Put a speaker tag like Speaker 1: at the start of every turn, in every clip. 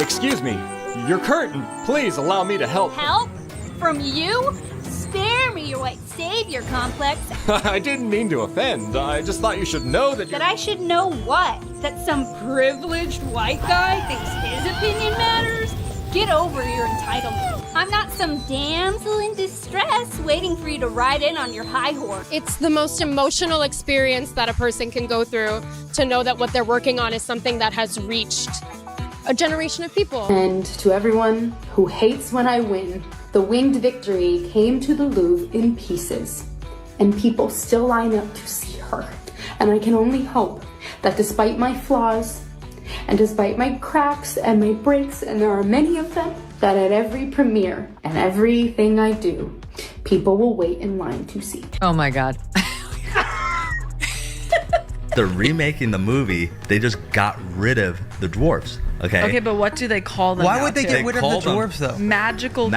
Speaker 1: Excuse me, your curtain. Please allow me to help.
Speaker 2: Help? From you? Spare me your white savior complex.
Speaker 1: I didn't mean to offend. I just thought you should know that
Speaker 2: That I should know what? That some privileged white guy thinks his opinion matters? Get over your entitlement. I'm not some damsel in distress waiting for you to ride in on your high horse.
Speaker 3: It's the most emotional experience that a person can go through to know that what they're working on is something that has reached a generation of people.
Speaker 4: And to everyone who hates when I win, the winged victory came to the Louvre in pieces, and people still line up to see her. And I can only hope that despite my flaws, and despite my cracks and my breaks, and there are many of them, that at every premiere and everything I do, people will wait in line to see.
Speaker 5: Oh my God.
Speaker 6: They're remaking the movie. They just got rid of the dwarfs. Okay,
Speaker 5: but what do they call them?
Speaker 7: Why
Speaker 5: now,
Speaker 7: would they
Speaker 5: too?
Speaker 7: get rid of the dwarves, though?
Speaker 5: Magical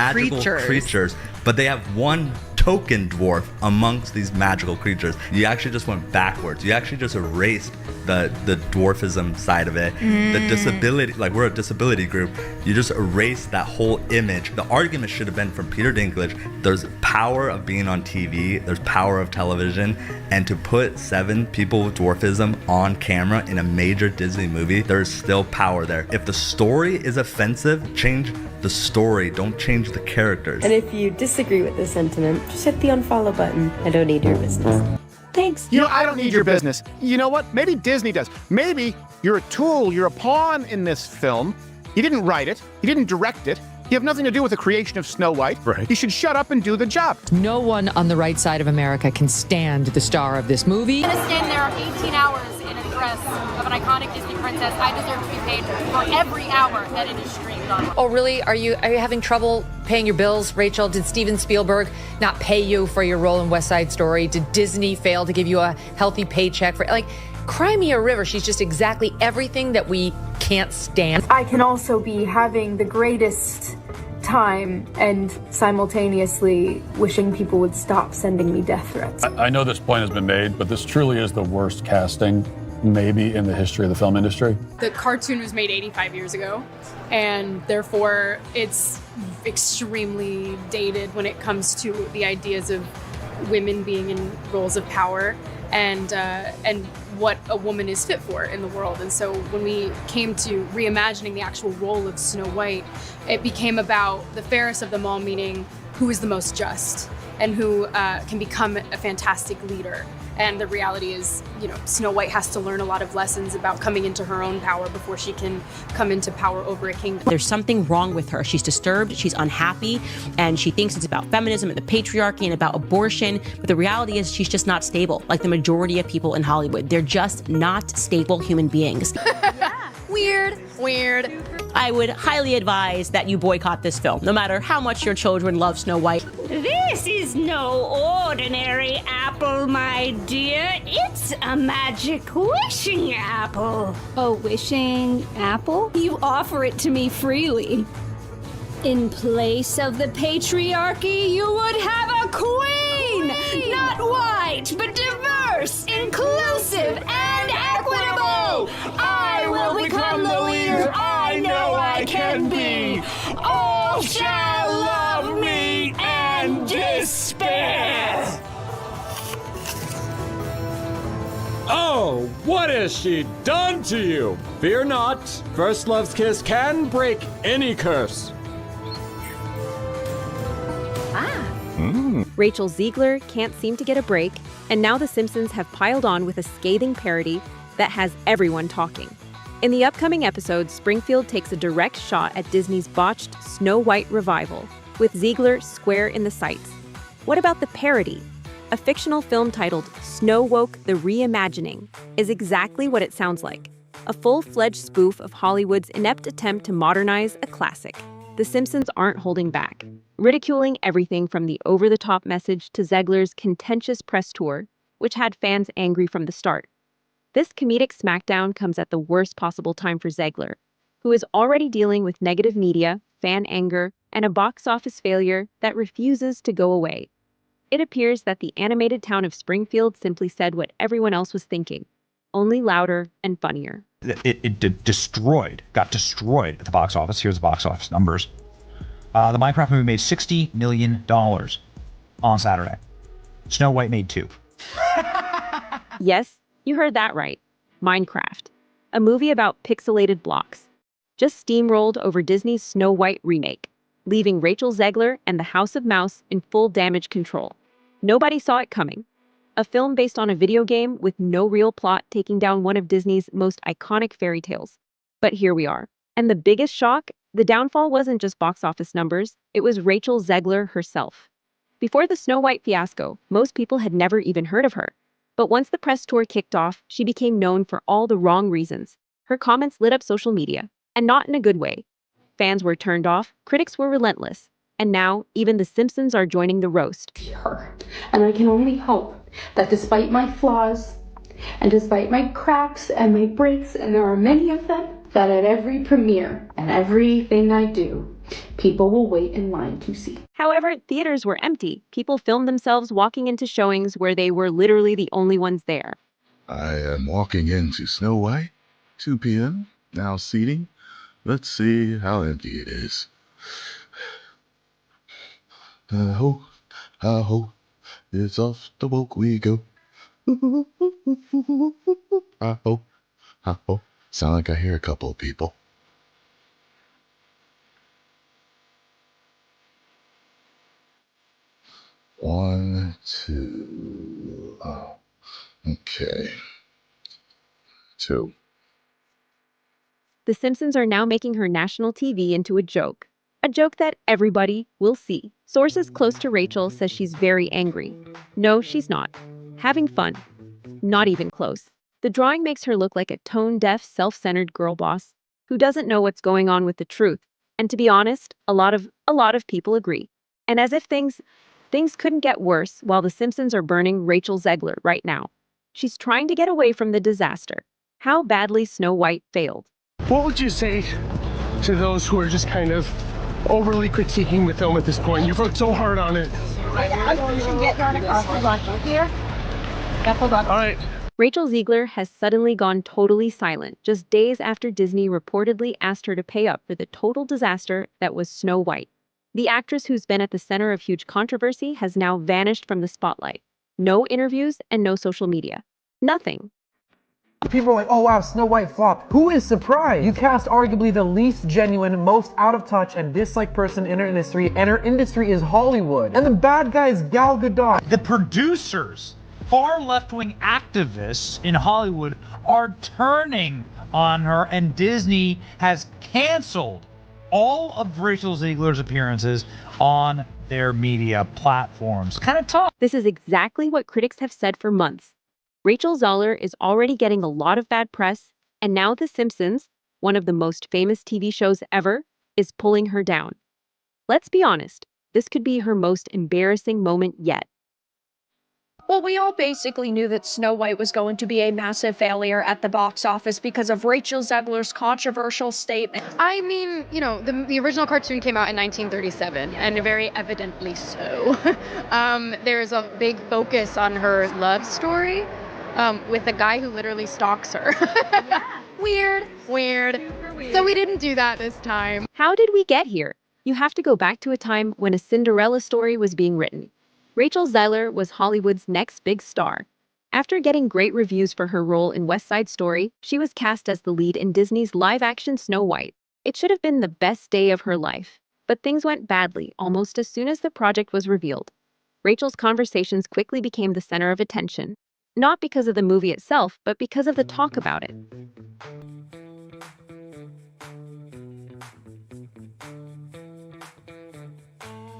Speaker 5: creatures.
Speaker 6: But they have one token dwarf amongst these magical creatures. You actually just went backwards. You actually just erased the dwarfism side of it. The disability, like we're a disability group. You just erased that whole image. The argument should have been from Peter Dinklage. There's power of being on TV. There's power of television. And to put 7 people with dwarfism on camera in a major Disney movie, there's still power there. If the story is offensive, change the story. Don't change the characters.
Speaker 8: And if you disagree with this sentiment, just hit the unfollow button. I don't need your business. Thanks.
Speaker 9: You know, I don't need your business. You know what? Maybe Disney does. Maybe you're a tool, you're a pawn in this film. You didn't write it. You didn't direct it. You have nothing to do with the creation of Snow White.
Speaker 1: Right.
Speaker 9: You should shut up and do the job.
Speaker 5: No one on the right side of America can stand the star of this movie.
Speaker 2: I'm gonna stand there 18 hours in a dress of an iconic Disney princess. I deserve to be paid for every hour that it is streamed on.
Speaker 5: Oh, really? Are you having trouble paying your bills, Rachel? Did Steven Spielberg not pay you for your role in West Side Story? Did Disney fail to give you a healthy paycheck for, like, Cry Me a River? She's just exactly everything that we can't stand.
Speaker 4: I can also be having the greatest time and simultaneously wishing people would stop sending me death threats.
Speaker 10: I know this point has been made, but this truly is the worst casting maybe in the history of the film industry.
Speaker 3: The cartoon was made 85 years ago, and therefore it's extremely dated when it comes to the ideas of women being in roles of power and what a woman is fit for in the world. And so when we came to reimagining the actual role of Snow White, it became about the fairest of them all, meaning who is the most just and who can become a fantastic leader. And the reality is, you know, Snow White has to learn a lot of lessons about coming into her own power before she can come into power over a kingdom.
Speaker 11: There's something wrong with her. She's disturbed, she's unhappy, and she thinks it's about feminism and the patriarchy and about abortion. But the reality is she's just not stable, like the majority of people in Hollywood. They're just not stable human beings.
Speaker 3: Weird.
Speaker 11: I would highly advise that you boycott this film, no matter how much your children love Snow White.
Speaker 2: This is no ordinary apple, my dear. It's a magic wishing apple. A wishing apple? You offer it to me freely. In place of the patriarchy, you would have a queen! Not white, but diverse, inclusive, and equitable! I will become the leader I know I can be! All shall love me and despair!
Speaker 1: Oh, what has she done to you? Fear not. First love's kiss can break any curse.
Speaker 12: Rachel Zegler can't seem to get a break, and now The Simpsons have piled on with a scathing parody that has everyone talking. In the upcoming episode, Springfield takes a direct shot at Disney's botched Snow White revival, with Zegler square in the sights. What about the parody? A fictional film titled Snowwoke: The Reimagining is exactly what it sounds like. A full-fledged spoof of Hollywood's inept attempt to modernize a classic. The Simpsons aren't holding back, ridiculing everything from the over-the-top message to Zegler's contentious press tour, which had fans angry from the start. This comedic smackdown comes at the worst possible time for Zegler, who is already dealing with negative media, fan anger, and a box office failure that refuses to go away. It appears that the animated town of Springfield simply said what everyone else was thinking, only louder and funnier.
Speaker 7: It got destroyed at the box office. Here's the box office numbers. The Minecraft movie made $60 million on Saturday. Snow White made 2.
Speaker 12: Yes, you heard that right. Minecraft, a movie about pixelated blocks, just steamrolled over Disney's Snow White remake, leaving Rachel Zegler and the House of Mouse in full damage control. Nobody saw it coming. A film based on a video game with no real plot taking down one of Disney's most iconic fairy tales. But here we are. And the biggest shock? The downfall wasn't just box office numbers, it was Rachel Zegler herself. Before the Snow White fiasco, most people had never even heard of her. But once the press tour kicked off, she became known for all the wrong reasons. Her comments lit up social media, and not in a good way. Fans were turned off, critics were relentless, and now even the Simpsons are joining the roast.
Speaker 4: Her. And I can only hope that despite my flaws, and despite my cracks and my breaks, and there are many of them, that at every premiere and everything I do, people will wait in line to see.
Speaker 12: However, theaters were empty. People filmed themselves walking into showings where they were literally the only ones there.
Speaker 13: I am walking into Snow White, 2 p.m., now seating. Let's see how empty it is. Ho, it's off the woke we go. Ho. Sound like I hear a couple of people. One, two. Oh, okay. 2.
Speaker 12: The Simpsons are now making her national TV into a joke. A joke that everybody will see. Sources close to Rachel says she's very angry. No, she's not. Having fun. Not even close. The drawing makes her look like a tone-deaf, self-centered girl boss who doesn't know what's going on with the truth. And to be honest, a lot of people agree. And as if things couldn't get worse while the Simpsons are burning Rachel Zegler right now. She's trying to get away from the disaster. How badly Snow White failed.
Speaker 14: What would you say to those who are just kind of overly critiquing the film at this point? You've worked so hard on it. Hold on. All right.
Speaker 12: Rachel Zegler has suddenly gone totally silent just days after Disney reportedly asked her to pay up for the total disaster that was Snow White. The actress who's been at the center of huge controversy has now vanished from the spotlight. No interviews and no social media. Nothing.
Speaker 15: People are like, oh wow, Snow White flopped. Who is surprised? You cast arguably the least genuine, most out of touch and disliked person in her industry, and her industry is Hollywood. And the bad guy is Gal Gadot.
Speaker 7: The producers, far left-wing activists in Hollywood, are turning on her, and Disney has canceled all of Rachel Zegler's appearances on their media platforms. Kind of tough.
Speaker 12: This is exactly what critics have said for months. Rachel Zegler is already getting a lot of bad press, and now The Simpsons, one of the most famous TV shows ever, is pulling her down. Let's be honest, this could be her most embarrassing moment yet.
Speaker 2: Well, we all basically knew that Snow White was going to be a massive failure at the box office because of Rachel Zegler's controversial statement.
Speaker 3: I mean, you know, the original cartoon came out in 1937, and very evidently so. There's a big focus on her love story with a guy who literally stalks her. Weird. So we didn't do that this time.
Speaker 12: How did we get here? You have to go back to a time when a Cinderella story was being written. Rachel Zegler was Hollywood's next big star. After getting great reviews for her role in West Side Story, she was cast as the lead in Disney's live-action Snow White. It should have been the best day of her life. But things went badly almost as soon as the project was revealed. Rachel's conversations quickly became the center of attention. Not because of the movie itself, but because of the talk about it.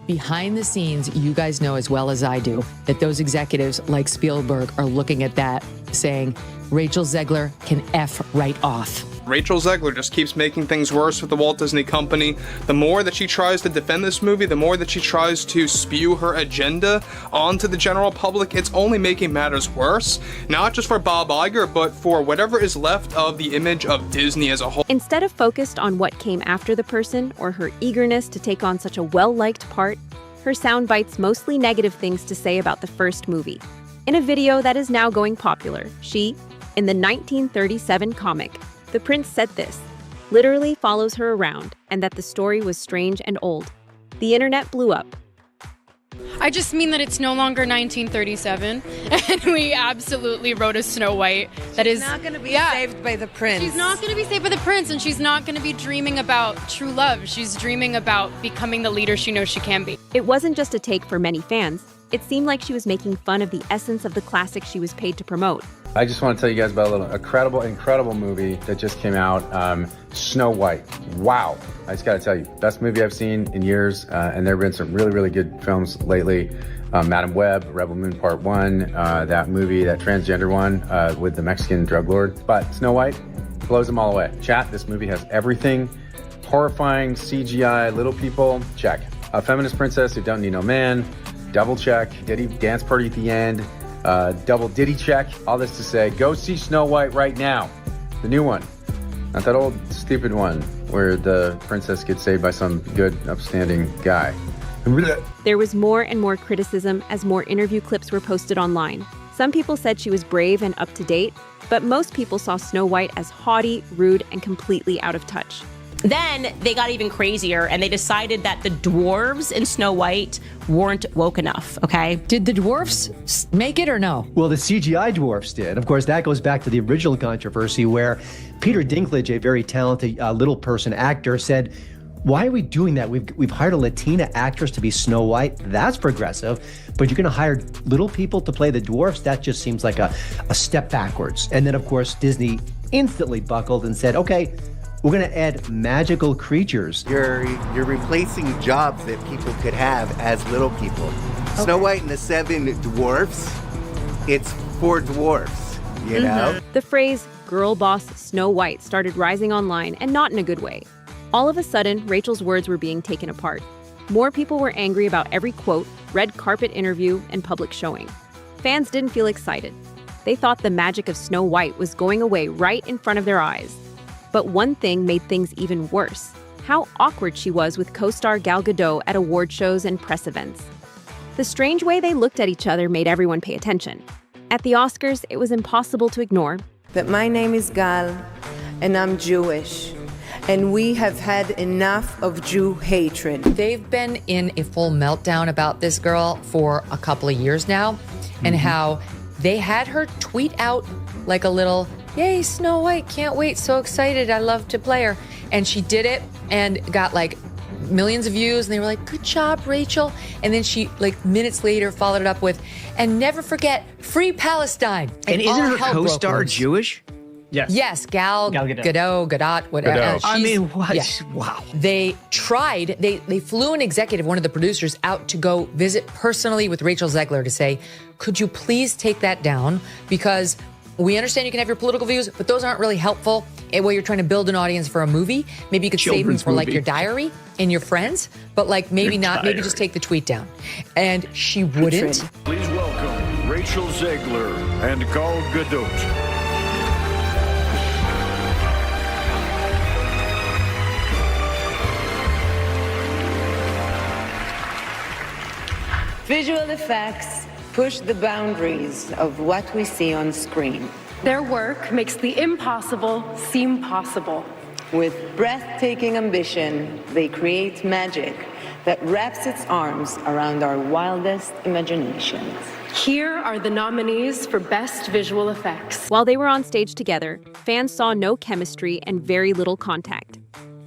Speaker 5: Behind the scenes, you guys know as well as I do that those executives like Spielberg are looking at that saying, Rachel Zegler can F right off.
Speaker 16: Rachel Zegler just keeps making things worse with the Walt Disney Company. The more that she tries to defend this movie, the more that she tries to spew her agenda onto the general public, it's only making matters worse. Not just for Bob Iger, but for whatever is left of the image of Disney as a whole.
Speaker 12: Instead of focused on what came after the person or her eagerness to take on such a well-liked part, her sound bites mostly negative things to say about the first movie. In a video that is now going popular, she, in the 1937 comic, The prince said this, literally follows her around, and that the story was strange and old. The internet blew up.
Speaker 3: I just mean that it's no longer 1937, and we absolutely wrote a Snow White that is
Speaker 17: not going to be saved by the prince.
Speaker 3: She's not going to be saved by the prince, and she's not going to be dreaming about true love. She's dreaming about becoming the leader she knows she can be.
Speaker 12: It wasn't just a take for many fans. It seemed like she was making fun of the essence of the classic she was paid to promote.
Speaker 18: I just want to tell you guys about a little incredible movie that just came out, Snow White. Wow. I just got to tell you, best movie I've seen in years, and there have been some really good films lately. Madam Web, Rebel Moon Part 1, that movie, that transgender one with the Mexican drug lord. But Snow White blows them all away. Chat, this movie has everything. Horrifying CGI, little people, check. A feminist princess who don't need no man, double check. Diddy dance party at the end. Double Diddy check. All this to say, go see Snow White right now. The new one. Not that old stupid one where the princess gets saved by some good, upstanding guy.
Speaker 12: There was more and more criticism as more interview clips were posted online. Some people said she was brave and up to date, but most people saw Snow White as haughty, rude, and completely out of touch.
Speaker 11: Then they got even crazier and they decided that the dwarves in Snow White weren't woke enough, okay?
Speaker 5: Did the dwarfs make it or no?
Speaker 19: Well, the CGI dwarfs did. Of course, that goes back to the original controversy where Peter Dinklage, a very talented little person actor, said, why are we doing that? We've hired a Latina actress to be Snow White. That's progressive. But you're going to hire little people to play the dwarfs? That just seems like a step backwards. And then, of course, Disney instantly buckled and said, okay, we're going to add magical creatures.
Speaker 20: You're replacing jobs that people could have as little people. Okay. Snow White and the Seven Dwarfs, it's for dwarfs, you know?
Speaker 12: The phrase, girl boss Snow White, started rising online, and not in a good way. All of a sudden, Rachel's words were being taken apart. More people were angry about every quote, red carpet interview, and public showing. Fans didn't feel excited. They thought the magic of Snow White was going away right in front of their eyes. But one thing made things even worse: how awkward she was with co-star Gal Gadot at award shows and press events. The strange way they looked at each other made everyone pay attention. At the Oscars, it was impossible to ignore.
Speaker 17: But my name is Gal, and I'm Jewish. And we have had enough of Jew hatred.
Speaker 5: They've been in a full meltdown about this girl for a couple of years now, and how they had her tweet out like a little, yay, Snow White, can't wait, so excited, I love to play her. And she did it and got like millions of views, and they were like, good job, Rachel. And then she, like minutes later, followed it up with, and never forget, free Palestine.
Speaker 21: And isn't her
Speaker 5: hell broke
Speaker 21: co-star
Speaker 5: loose.
Speaker 21: Jewish?
Speaker 5: Yes, Gal
Speaker 21: Gadot.
Speaker 5: Gadot, whatever.
Speaker 21: Gadot. I mean, what?
Speaker 5: Yeah.
Speaker 21: Wow.
Speaker 5: They tried, they flew an executive, one of the producers, out to go visit personally with Rachel Zegler to say, could you please take that down? Because we understand you can have your political views, but those aren't really helpful while you're trying to build an audience for a movie. Maybe you could save them for like your diary and your friends, but like maybe not, maybe just take the tweet down. And she wouldn't.
Speaker 22: Please welcome Rachel Zegler and Gal Gadot.
Speaker 17: Visual effects push the boundaries of what we see on screen.
Speaker 23: Their work makes the impossible seem possible.
Speaker 17: With breathtaking ambition, they create magic that wraps its arms around our wildest imaginations.
Speaker 23: Here are the nominees for Best Visual Effects.
Speaker 12: While they were on stage together, fans saw no chemistry and very little contact.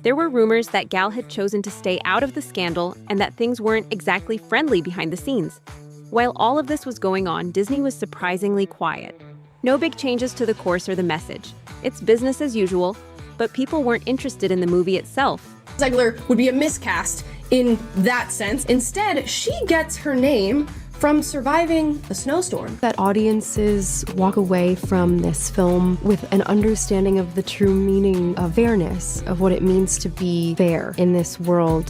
Speaker 12: There were rumors that Gal had chosen to stay out of the scandal and that things weren't exactly friendly behind the scenes. While all of this was going on, Disney was surprisingly quiet. No big changes to the course or the message. It's business as usual, but people weren't interested in the movie itself.
Speaker 24: Zegler would be a miscast in that sense. Instead, she gets her name from surviving a snowstorm.
Speaker 25: That audiences walk away from this film with an understanding of the true meaning of fairness, of what it means to be fair in this world.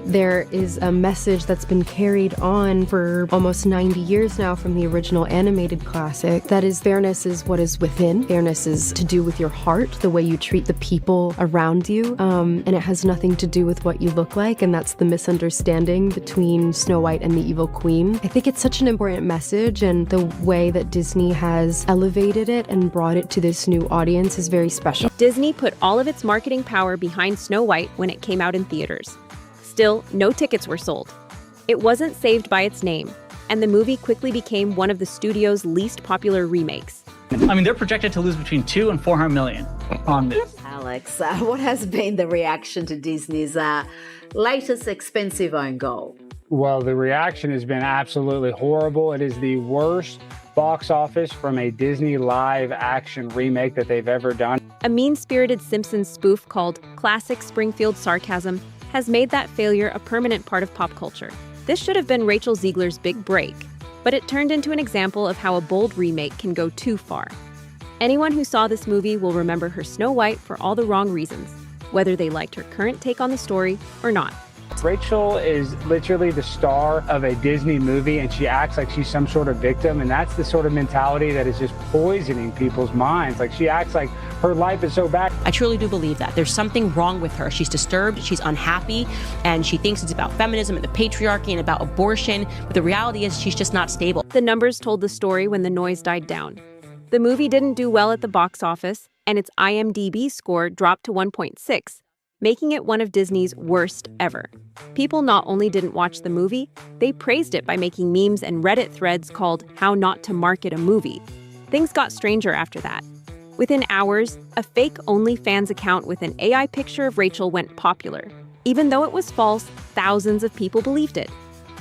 Speaker 25: There is a message that's been carried on for almost 90 years now from the original animated classic. That is, fairness is what is within. Fairness is to do with your heart, the way you treat the people around you, and it has nothing to do with what you look like, and that's the misunderstanding between Snow White and the Evil Queen. I think like it's such an important message, and the way that Disney has elevated it and brought it to this new audience is very special.
Speaker 12: Disney put all of its marketing power behind Snow White when it came out in theaters. Still, no tickets were sold. It wasn't saved by its name, and the movie quickly became one of the studio's least popular remakes.
Speaker 6: I mean, they're projected to lose between $200 and $400 million on this.
Speaker 8: Alex, what has been the reaction to Disney's latest expensive own goal?
Speaker 9: Well, the reaction has been absolutely horrible. It is the worst box office from a Disney live action remake that they've ever done.
Speaker 12: A mean-spirited Simpsons spoof called Classic Springfield Sarcasm has made that failure a permanent part of pop culture. This should have been Rachel Zegler's big break, but it turned into an example of how a bold remake can go too far. Anyone who saw this movie will remember her Snow White for all the wrong reasons, whether they liked her current take on the story or not.
Speaker 9: Rachel is literally the star of a Disney movie, and she acts like she's some sort of victim, and that's the sort of mentality that is just poisoning people's minds. Like, she acts like her life is so bad.
Speaker 11: I truly do believe that. There's something wrong with her. She's disturbed, she's unhappy, and she thinks it's about feminism and the patriarchy and about abortion, but the reality is she's just not stable.
Speaker 12: The numbers told the story when the noise died down. The movie didn't do well at the box office, and its IMDb score dropped to 1.6, making it one of Disney's worst ever. People not only didn't watch the movie, they praised it by making memes and Reddit threads called "How Not to Market a Movie." Things got stranger after that. Within hours, a fake OnlyFans account with an AI picture of Rachel went popular. Even though it was false, thousands of people believed it.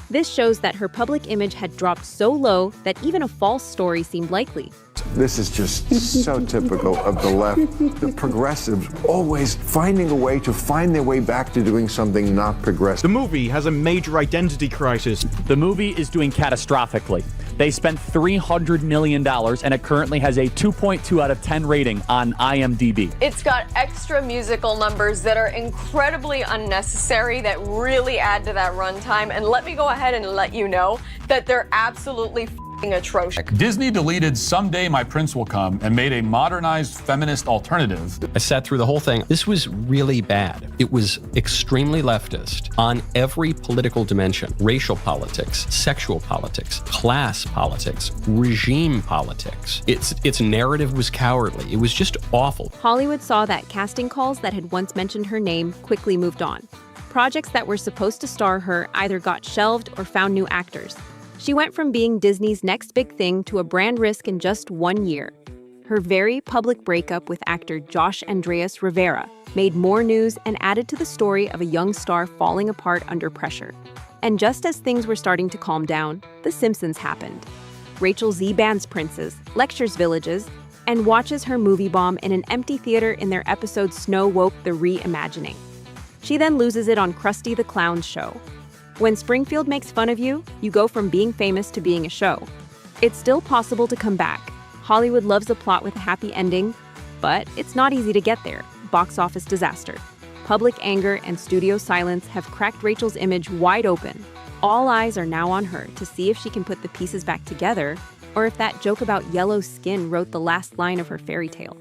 Speaker 12: This shows that her public image had dropped so low that even a false story seemed likely.
Speaker 10: This is just so typical of the left. The progressives always finding a way to find their way back to doing something not progressive.
Speaker 21: The movie has a major identity crisis.
Speaker 26: The movie is doing catastrophically. They spent $300 million, and it currently has a 2.2 out of 10 rating on IMDb.
Speaker 27: It's got extra musical numbers that are incredibly unnecessary that really add to that runtime. And let me go ahead and let you know that they're absolutely atrocious.
Speaker 28: Disney deleted Someday My Prince Will Come and made a modernized feminist alternative.
Speaker 29: I sat through the whole thing. This was really bad. It was extremely leftist on every political dimension: racial politics, sexual politics, class politics, regime politics. Its narrative was cowardly. It was just awful.
Speaker 12: Hollywood saw that casting calls that had once mentioned her name quickly moved on. Projects that were supposed to star her either got shelved or found new actors. She went from being Disney's next big thing to a brand risk in just 1 year. Her very public breakup with actor Josh Andrés Rivera made more news and added to the story of a young star falling apart under pressure. And just as things were starting to calm down, The Simpsons happened. Rachel Z bans princes, lectures villages, and watches her movie bomb in an empty theater in their episode Snowwoke: The Reimagining. She then loses it on Krusty the Clown's show. When Springfield makes fun of you, you go from being famous to being a show. It's still possible to come back. Hollywood loves a plot with a happy ending, but it's not easy to get there. Box office disaster. Public anger and studio silence have cracked Rachel's image wide open. All eyes are now on her to see if she can put the pieces back together, or if that joke about yellow skin wrote the last line of her fairy tale.